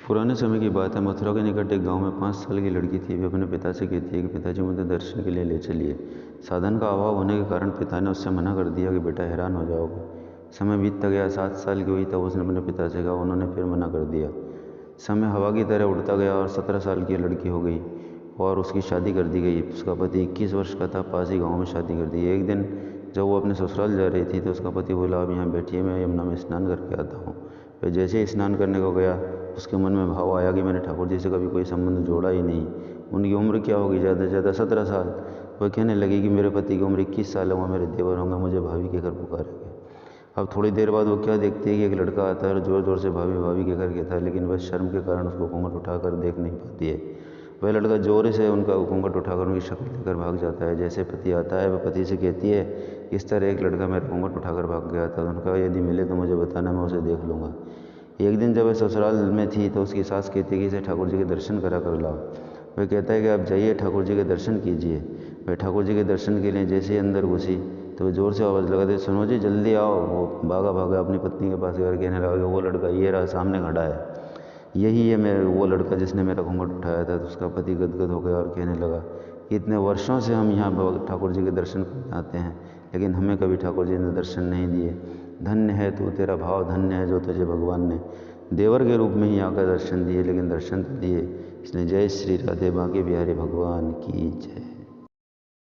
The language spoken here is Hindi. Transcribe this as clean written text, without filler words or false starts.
पुराने समय की बात है। मथुरा के निकट एक गांव में 5 साल की लड़की थी। वे अपने पिता से कहती है कि पिताजी मुझे दर्शन के लिए ले चलिए। साधन का अभाव होने के कारण पिता ने उससे मना कर दिया कि बेटा हैरान हो जाओगे। समय बीतता गया। 7 साल की हुई तब उसने अपने पिता से कहा। उन्होंने फिर मना कर दिया। समय हवा की तरह उड़ता गया और 17 साल की लड़की हो गई और उसकी शादी कर दी गई। उसका पति 21 वर्ष का था। पास ही गाँव में शादी कर दी। एक दिन जब वो अपने ससुराल जा रही थी तो उसका पति बोला, अब यहाँ बैठिए, मैं यमुना में स्नान करके आता हूँ। वह जैसे ही स्नान करने को गया उसके मन में भाव आया कि मैंने ठाकुर जी से कभी कोई संबंध जोड़ा ही नहीं। उनकी उम्र क्या होगी, ज़्यादा से ज़्यादा 17 साल। वह कहने लगी कि मेरे पति की उम्र 21 साल है, वो मेरे देवर होंगे, मुझे भाभी कहकर पुकारेंगे। अब थोड़ी देर बाद वो क्या देखती है कि एक लड़का आता है और ज़ोर ज़ोर से भाभी भाभी कहकर कहता है, लेकिन वह शर्म के कारण उसको घूंघट उठाकर देख नहीं पाती है। वह लड़का जोर से उनका घूंघट उठाकर उनकी शक्ल लेकर भाग जाता है। जैसे पति आता है वह पति से कहती है, इस तरह एक लड़का मेरा घूंघट उठाकर भाग गया था। उन्होंने कहा, यदि मिले तो मुझे बताना, मैं उसे देख लूँगा। एक दिन जब वह ससुराल में थी तो उसकी सास कहती है कि इसे ठाकुर जी के दर्शन करा कर लाओ। वह कहता है कि आप जाइए, ठाकुर जी के दर्शन कीजिए। वह ठाकुर जी के दर्शन के लिए जैसे ही अंदर घुसी तो वह ज़ोर से आवाज़ लगाते, सुनो जी जल्दी आओ। वो भागा अपनी पत्नी के पास गया, कहने लगा कि वो लड़का ये रहा, सामने खड़ा है, यही है मेरे वो लड़का जिसने मेरा घूंघट उठाया था। तो उसका पति गदगद हो गया और कहने लगा कि इतने वर्षों से हम यहाँ ठाकुर जी के दर्शन करने आते हैं, लेकिन हमें कभी ठाकुर जी ने दर्शन नहीं दिए। धन्य है तू, तेरा भाव धन्य है जो तुझे भगवान ने देवर के रूप में ही आकर दर्शन दिए, लेकिन दर्शन तो दिए। इसलिए जय श्री राधे बांके बिहारी भगवान की जय।